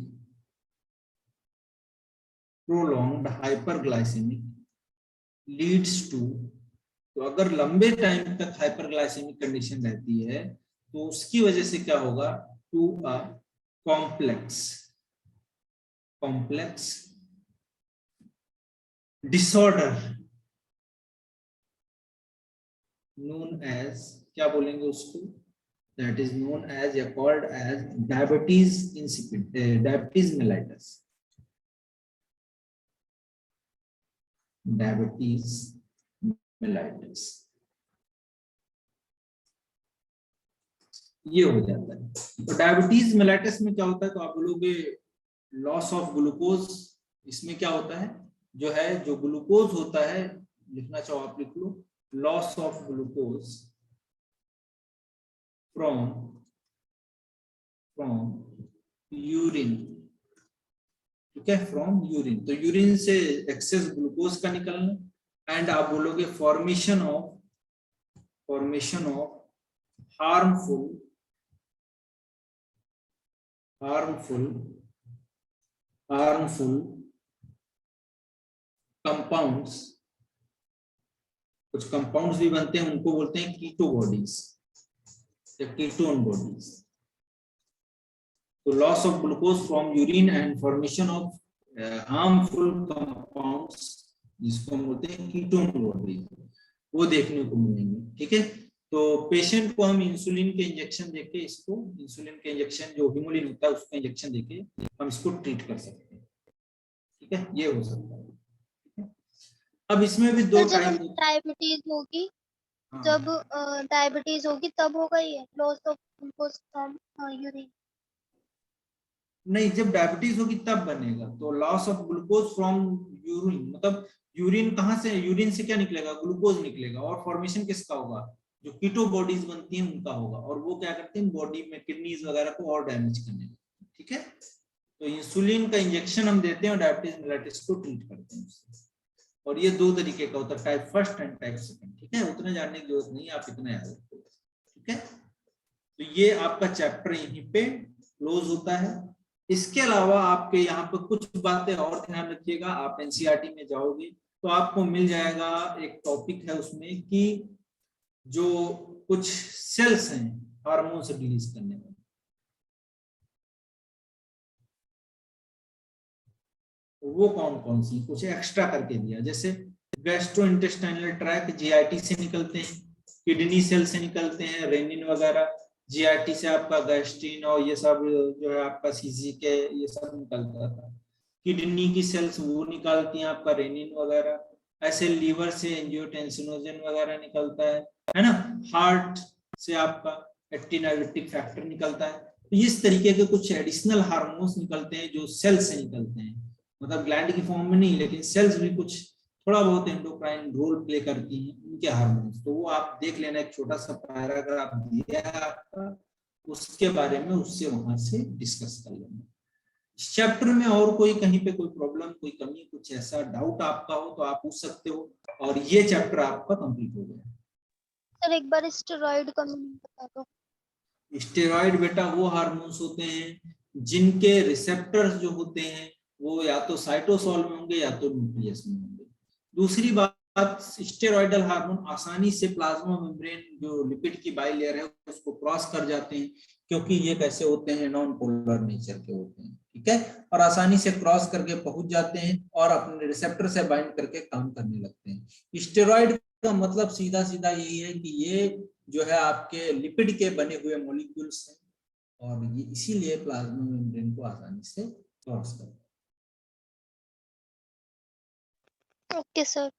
prolonged hyperglycaemic leads to, तो अगर लंबे टाइम तक हाइपरग्लाइसेमिक कंडीशन रहती है तो उसकी वजह से क्या होगा, to a complex disorder known as, क्या बोलेंगे उसको, दैट इज नोन एज या called as diabetes insipidus, diabetes mellitus, diabetes mellitus, ये हो जाता है। तो डायबिटीज मेलाइटस में क्या होता है, तो आप बोलोगे लॉस ऑफ ग्लूकोज, इसमें क्या होता है, जो है जो ग्लूकोज होता है, लिखना चाहो आप लिख लो, loss of glucose from urine, ठीक है, फ्रॉम यूरिन, तो यूरिन से एक्सेस ग्लूकोज का निकलना, एंड आप बोलोगे फॉर्मेशन ऑफ harmful कंपाउंड्स, कुछ कंपाउंड्स भी बनते हैं, उनको बोलते हैं कीटो बॉडीज या कीटोन बॉडीज। तो loss of glucose from urine and formation of harmful compounds, जिसको हम बोलते हैं कीटोन बॉडीज, वो देखने को मिलेंगे। ठीक है, तो पेशेंट को हम इंसुलिन के इंजेक्शन देके, इसको इंसुलिन के इंजेक्शन जो हीमोलिन होता है उसका इंजेक्शन देके हम इसको ट्रीट कर सकते हैं। ठीक है, ये हो सकता है। अब इसमें भी दो टाइप, डायबिटीज होगी, हाँ, जब डायबिटीज होगी तब होगा ये loss of glucose from urine. नहीं, जब डायबिटीज होगी तब बनेगा। तो loss of glucose from urine, मतलब यूरिन कहाँ से, यूरिन से क्या निकलेगा, ग्लूकोज निकलेगा, और फॉर्मेशन किसका होगा, जो कीटो बॉडीज बनती हैं उनका होगा, और वो क्या करते हैं बॉडी में किडनीज वगैरह को और डैमेज करने लगते हैं। ठीक है, तो इंसुलिन का इंजेक्शन हम देते हैं और डायबिटीज मेलाइटिस को ट्रीट करते हैं उससे। और ये दो तरीके का होता है, type first and type second. ठीक है, उतना जानने की जरूरत नहीं है, आप इतना याद रखो। ठीक है, तो ये आपका चैप्टर यहीं पे क्लोज होता है। इसके अलावा आपके यहाँ पे कुछ बातें और ध्यान रखिएगा। आप एनसीईआरटी में जाओगे तो आपको मिल जाएगा, एक टॉपिक है उसमें कि जो कुछ सेल्स हैं हार्मोन से रिलीज करने वाले, वो कौन कौन सी, कुछ एक्स्ट्रा करके दिया, जैसे गैस्ट्रोइंटेस्टाइनल ट्रैक्ट जीआईटी से निकलते हैं, किडनी सेल से निकलते हैं रेनिन वगैरह, जीआईटी से आपका गैस्ट्रिन और ये सब जो है आपका सीजीके ये सब निकलता था। किडनी की सेल्स वो निकालती हैं आपका रेनिन वगैरह, ऐसे लीवर से एंजियोटेंसिनोजन वगैरह निकलता है ना। हार्ट से आपका एक्टिनाइड्रेटिक फैक्टर निकलता है। तो इस तरीके के कुछ एडिशनल हार्मोन्स निकलते हैं जो सेल से निकलते हैं, मतलब ग्लैंड की फॉर्म में नहीं, लेकिन सेल्स भी कुछ थोड़ा बहुत एंडोक्राइन रोल प्ले करती हैं उनके हार्मोन्स। तो वो आप देख लेना, एक छोटा सा पैराग्राफ दिया है आपका, उसके बारे में उससे वहां से डिस्कस कर लेना। इस चैप्टर में और कोई कहीं पे कोई प्रॉब्लम, कोई कमी, कुछ ऐसा डाउट आपका हो तो आप पूछ सकते हो। और ये चैप्टर आपका कंप्लीट हो गया। सर एक बार स्टेरॉइड का मीनिंग बता दो। स्टेरॉइड बेटा वो हार्मोन्स होते हैं जिनके रिसेप्टर्स जो होते हैं वो या तो साइटोसोल में होंगे या तो न्यूक्लियस में होंगे। दूसरी बात, स्टेरॉइडल हार्मोन आसानी से प्लाज्मा मेम्ब्रेन जो लिपिड की बाइलेयर है उसको क्रॉस कर जाते हैं, क्योंकि ये कैसे होते हैं, नॉन पोलर नेचर के होते हैं। ठीक है, और आसानी से क्रॉस करके पहुंच जाते हैं और अपने रिसेप्टर से बाइंड करके काम करने लगते हैं। स्टेरॉइड का मतलब सीधा सीधा यही है कि ये जो है आपके लिपिड के बने हुए मॉलिक्यूल्स हैं और ये इसीलिए प्लाज्मा मेम्ब्रेन को आसानी से क्रॉस करते हैं। Okay sir.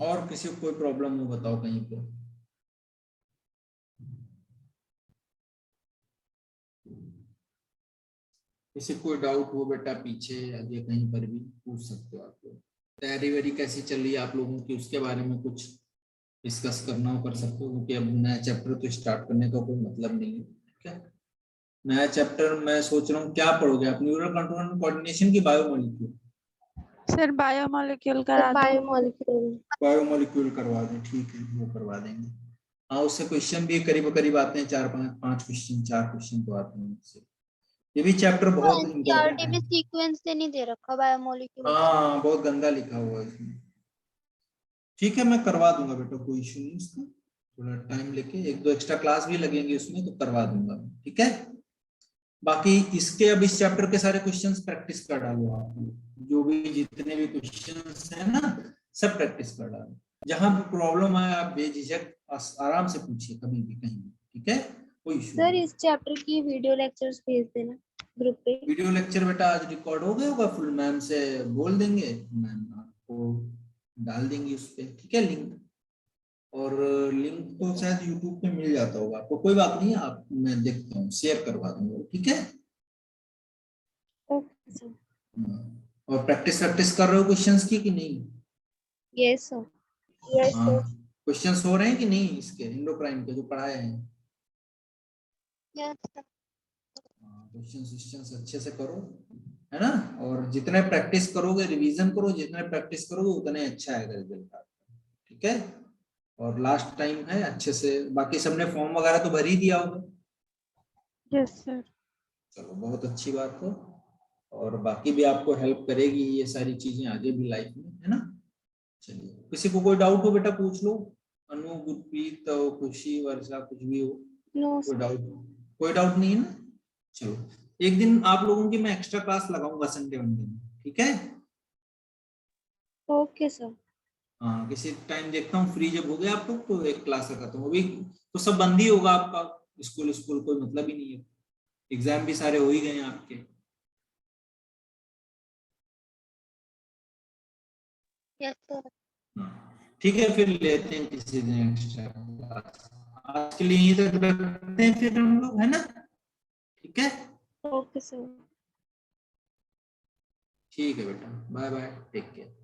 और किसी को कोई प्रॉब्लम हो बताओ कहीं पे। किसी कोई डाउट हो बेटा पीछे आगे कहीं पर भी पूछ सकते हो आप लोग। तैयारी वेरी कैसी चल रही है आप लोगों की, उसके बारे में कुछ डिस्कस करना हो कर सकते हो, क्योंकि अब नया चैप्टर तो स्टार्ट करने का कोई मतलब नहीं है। ठीक है, नया चैप्टर मैं सोच रहा हूँ क्या पढ़ोगे आप, न्यूरल कंट्रोल एंड कोऑर्डिनेशन की बायोमोलिक्यूल। सर बायोमोलिक्यूल करा दो। बायोमोलिक्यूल करवा दें, ठीक है वो करवा देंगे। हाँ, उससे क्वेश्चन भी करीब करीब आते हैं, 4-5 क्वेश्चन, 4 क्वेश्चन तो आते हैं उससे। ये भी चैप्टर बहुत इम्पोर्टेंट एनसीईआरटी है। में सीक्वेंस से नहीं दे रखा बायोमोलिक्यूल। हाँ, बहुत गंदा लिखा हुआ है इसमें। ठीक है, मैं करवा दूंगा बेटा, कोई इशू नहीं इसका, थोड़ा टाइम लेके 1-2 एक्स्ट्रा क्लास भी लगेंगे उसमें तो करवा दूंगा। ठीक है, बाकी इसके अब इस चैप्टर के सारे क्वेश्चंस प्रैक्टिस कर डालो आप, जो भी जितने भी क्वेश्चंस है ना सब प्रैक्टिस कर डालो। जहां भी प्रॉब्लम आए आप बेझिझक आराम से पूछिए कभी भी कहीं भी। ठीक है, कोई इशू सर नहीं। इस चैप्टर की वीडियो लेक्चर्स भेज देना ग्रुप पे। वीडियो लेक्चर बेटा आज रिकॉर्ड हो गया होगा, फुल मैम से बोल देंगे, मैम आपको डाल देंगी उस पे। ठीक है, लिंक, और लिंक तो शायद यूट्यूब पे मिल जाता होगा आपको, कोई बात नहीं, आप मैं देखता हूँ शेयर करवा दूंगा। ठीक है, ओके सर। और प्रैक्टिस कर रहे हो क्वेश्चंस की कि नहीं? Yes sir. हाँ, क्वेश्चंस हो रहे हैं कि नहीं इसके एंडोक्राइन के जो पढ़ाए हैं? Yes sir. क्वेश्चंस अच्छे से करो, है ना। और जितने प्रैक्टिस करोगे, रिवीजन करो, जितने प्रैक्टिस करोगे उतने अच्छा आएगा रिजल्ट आपका। ठीक है, और लास्ट टाइम है अच्छे से, बाकी सबने फॉर्म वगैरह तो भर ही दिया होगा। Yes sir. चलो बहुत अच्छी बात है, और बाकी भी आपको हेल्प करेगी ये सारी चीजें आगे भी लाइफ में, है ना। चलिए, किसी को कोई डाउट हो बेटा पूछ लो। अनु, गुरप्रीत, खुशी, वर्षा, कुछ भी हो, नो कोई डाउट नहीं है ना। चलो, एक दिन आप लोगों की मैं एक्स्ट्रा क्लास लगाऊंगा संडे वनडे में, ठीक है। Okay sir. हाँ, किसी टाइम देखता हूँ फ्री जब हो गया आप लोग तो एक क्लास लगाता हूँ। अभी तो सब बंद ही होगा आपका, स्कूल कोई मतलब ही नहीं है, एग्जाम भी सारे हो ही गए हैं आपके। Yes sir. हाँ, ठीक है, फिर लेते हैं किसी दिन एक्स्ट्रा क्लास। आज के लिए यही तक रखते हैं फिर हम लोग, है ना। ठीक है, ओके सर। ठीक है बेटा, बाय बाय, टेक केयर।